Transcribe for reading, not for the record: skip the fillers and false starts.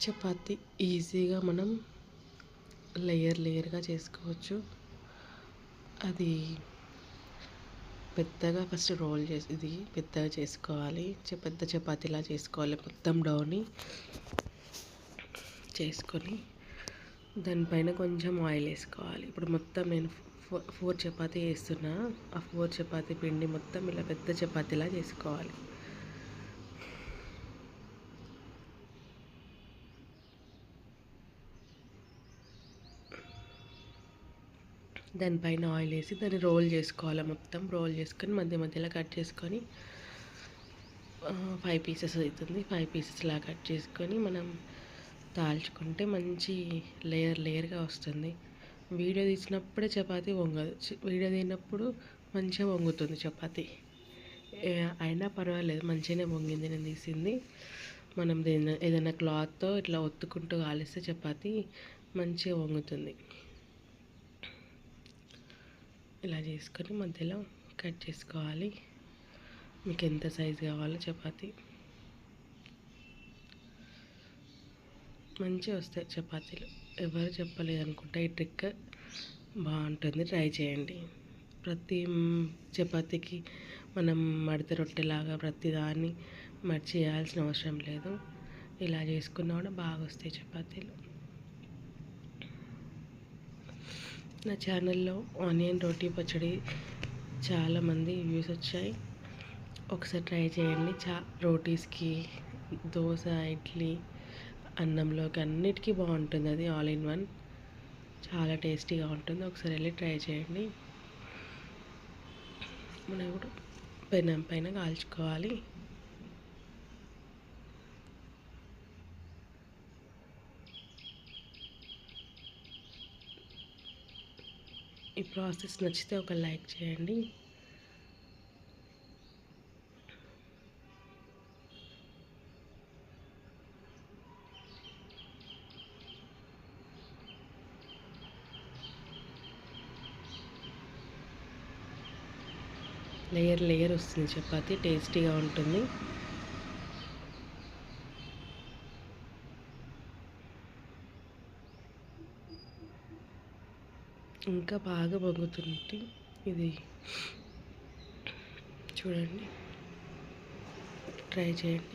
చపాతీ ఈజీగా మనం లేయర్గా చేసుకోవచ్చు. అది పెద్దగా ఫస్ట్ రోల్ చేసి ఇది పెద్దగా చేసుకోవాలి. పెద్ద చపాతీలా చేసుకోవాలి. మొత్తం డౌని చేసుకొని దానిపైన కొంచెం ఆయిల్ వేసుకోవాలి. ఇప్పుడు మొత్తం నేను 4 చపాతీ వేస్తున్నా. ఆ 4 చపాతీ పిండి మొత్తం ఇలా పెద్ద చపాతీలా చేసుకోవాలి. దానిపైన ఆయిల్ వేసి దాన్ని రోల్ చేసుకోవాలి. మొత్తం రోల్ చేసుకొని మధ్య మధ్యలో కట్ చేసుకొని 5 పీసెస్ అవుతుంది. 5 పీసెస్లా కట్ చేసుకొని మనం తాల్చుకుంటే మంచి లేయర్గా వస్తుంది. వీడియో తీసినప్పుడే చపాతీ వంగదు. వీడియో తీసినప్పుడు మంచిగా వంగుతుంది చపాతీ. అయినా పర్వాలేదు, మంచిగానే వంగింది నేను తీసింది. మనం ఏదైనా క్లాత్తో ఇట్లా ఒత్తుకుంటూ కాలిస్తే చపాతీ మంచిగా వంగుతుంది. ఇలా చేసుకొని మధ్యలో కట్ చేసుకోవాలి. మీకు ఎంత సైజు కావాలో చపాతీ మంచిగా వస్తాయి చపాతీలు. ఎవరు చెప్పలేదు అనుకుంటా, ఈ ట్రిక్ బాగుంటుంది, ట్రై చేయండి. ప్రతి చపాతీకి మనం మడత రొట్టెలాగా ప్రతి దాన్ని మడిచి చేయాల్సిన అవసరం లేదు. ఇలా చేసుకున్నా కూడా బాగా వస్తాయి చపాతీలు. నా ఛానల్లో ఆనియన్ రోటీ పచ్చడి చాలామంది వ్యూస్ వచ్చాయి. ఒకసారి ట్రై చేయండి. రోటీస్కి, దోశ, ఇడ్లీ, అన్నంలోకి అన్నిటికీ బాగుంటుంది. అది ఆల్ ఇన్ వన్, చాలా టేస్టీగా ఉంటుంది. ఒకసారి వెళ్ళి ట్రై చేయండి. మనం ఇప్పుడు పెనం పైన కాల్చుకోవాలి. ఈ ప్రాసెస్ నచ్చితే ఒక లైక్ చేయండి. లేయర్ వస్తుంది చపాతీ, టేస్టీగా ఉంటుంది. ఇంకా బాగా పొంగుతుంది ఇది. చూడండి, ట్రై చేయండి.